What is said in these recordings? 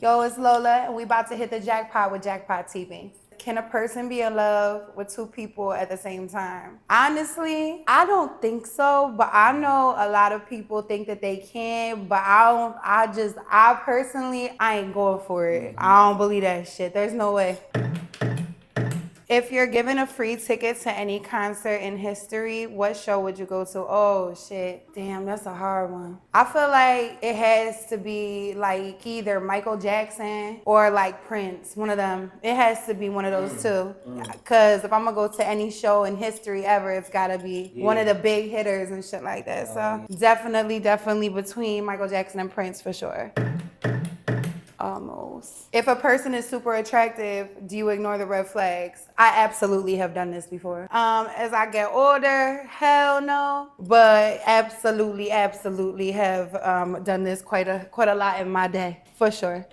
Yo, it's Lola, and we about to hit the jackpot with Jackpot TV. Can a person be in love with two people at the same time? Honestly, I don't think so, but I know a lot of people think that they can, but I personally, I ain't going for it. I don't believe that shit. There's no way. If you're given a free ticket to any concert in history, what show would you go to? Oh shit, damn, that's a hard one. I feel like it has to be like either Michael Jackson or like Prince, one of them. It has to be one of those two. Cause if I'm gonna go to any show in history ever, it's gotta be one of the big hitters and shit like that. So definitely between Michael Jackson and Prince for sure. Almost. If a person is super attractive, do you ignore the red flags? I absolutely have done this before. As I get older, hell no. But absolutely have done this quite a lot in my day, for sure.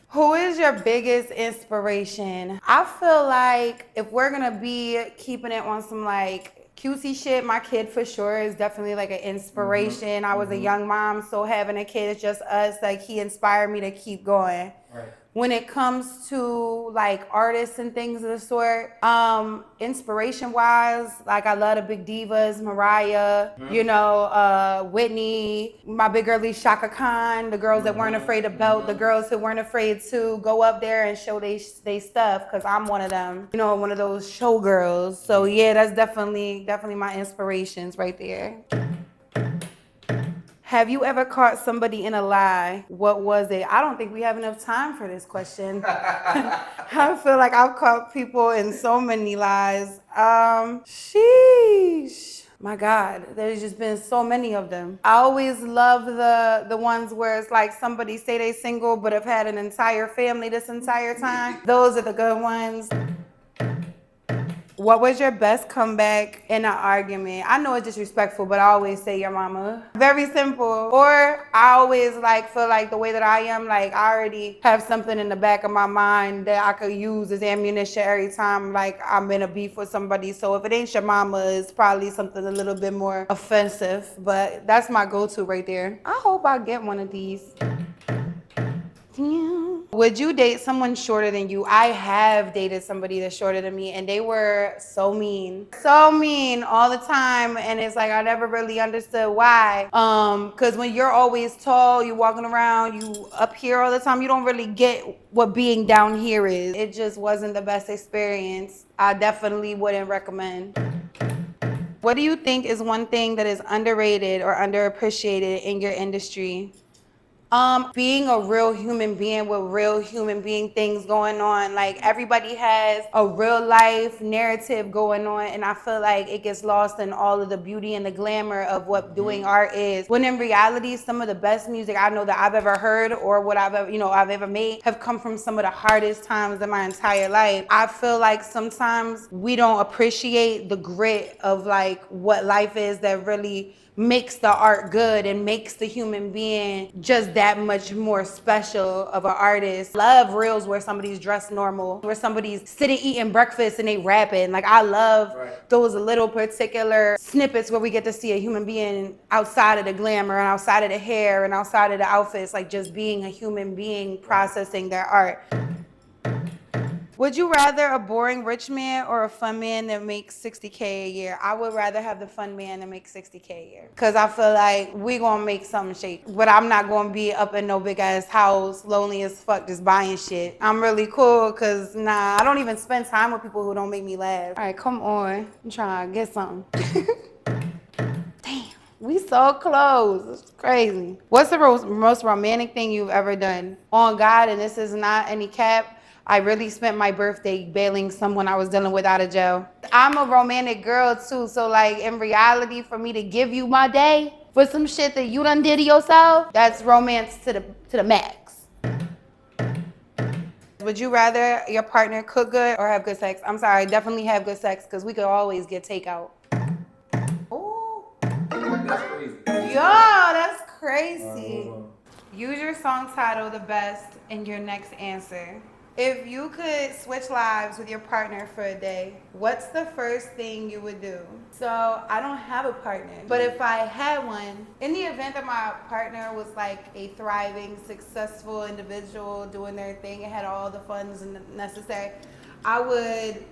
Who is your biggest inspiration? I feel like if we're gonna be keeping it on some like cutesy shit, my kid for sure is definitely like an inspiration. I was a young mom, so having a kid is just us. Like he inspired me to keep going. Right. When it comes to like artists and things of the sort, inspiration wise, like I love the big divas, Mariah, Whitney, my big girlie Shaka Khan, the girls that weren't afraid to belt, the girls who weren't afraid to go up there and show they stuff, cause I'm one of them, one of those showgirls. So yeah, that's definitely my inspirations right there. Have you ever caught somebody in a lie? What was it? I don't think we have enough time for this question. I feel like I've caught people in so many lies. Sheesh. My God, there's just been so many of them. I always love the ones where it's like somebody say they single but have had an entire family this entire time. Those are the good ones. What was your best comeback in an argument? I know it's disrespectful, but I always say your mama. Very simple. Or I always feel like the way that I am, like I already have something in the back of my mind that I could use as ammunition every time like I'm in a beef with somebody. So if it ain't your mama, it's probably something a little bit more offensive. But that's my go-to right there. I hope I get one of these. Yeah. Would you date someone shorter than you? I have dated somebody that's shorter than me, and they were so mean all the time, and it's like I never really understood why. Because when you're always tall, you're walking around, you up here all the time, you don't really get what being down here is. It just wasn't the best experience. I definitely wouldn't recommend. What do you think is one thing that is underrated or underappreciated in your industry? Being a real human being with real human being things going on. Like everybody has a real life narrative going on, and I feel like it gets lost in all of the beauty and the glamour of what doing art is. When in reality, some of the best music I know that I've ever heard or what I've ever made have come from some of the hardest times in my entire life. I feel like sometimes we don't appreciate the grit of like what life is that really makes the art good and makes the human being just that much more special of an artist. Love reels where somebody's dressed normal, where somebody's sitting eating breakfast and they rapping. Like I love those little particular snippets where we get to see a human being outside of the glamour and outside of the hair and outside of the outfits, like just being a human being processing their art. Would you rather a boring rich man or a fun man that makes $60K a year? I would rather have the fun man that makes $60K a year. Cause I feel like we gonna make something shake. But I'm not gonna be up in no big ass house, lonely as fuck, just buying shit. I'm really cool cause I don't even spend time with people who don't make me laugh. All right, come on. I'm trying to get something. Damn, we so close. It's crazy. What's the most romantic thing you've ever done? On God, and this is not any cap, I really spent my birthday bailing someone I was dealing with out of jail. I'm a romantic girl too, so like in reality, for me to give you my day for some shit that you done did to yourself, that's romance to the max. Would you rather your partner cook good or have good sex? I'm sorry, definitely have good sex because we could always get takeout. Ooh. That's crazy. Yo, that's crazy. Use your song title the best in your next answer. If you could switch lives with your partner for a day, what's the first thing you would do? So I don't have a partner, but if I had one, in the event that my partner was like a thriving, successful individual doing their thing and had all the funds necessary, I would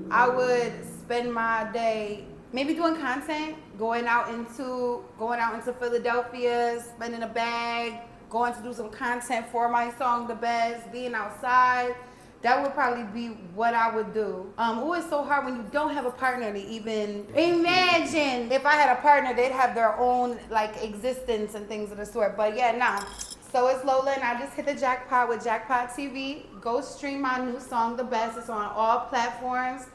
I would spend my day maybe doing content, going out into Philadelphia, spending a bag, going to do some content for my song The Best, being outside. That would probably be what I would do. It's so hard when you don't have a partner to even imagine. If I had a partner, they'd have their own like existence and things of the sort. But yeah, nah. So it's Lola, and I just hit the jackpot with Jackpot TV. Go stream my new song, The Best. It's on all platforms.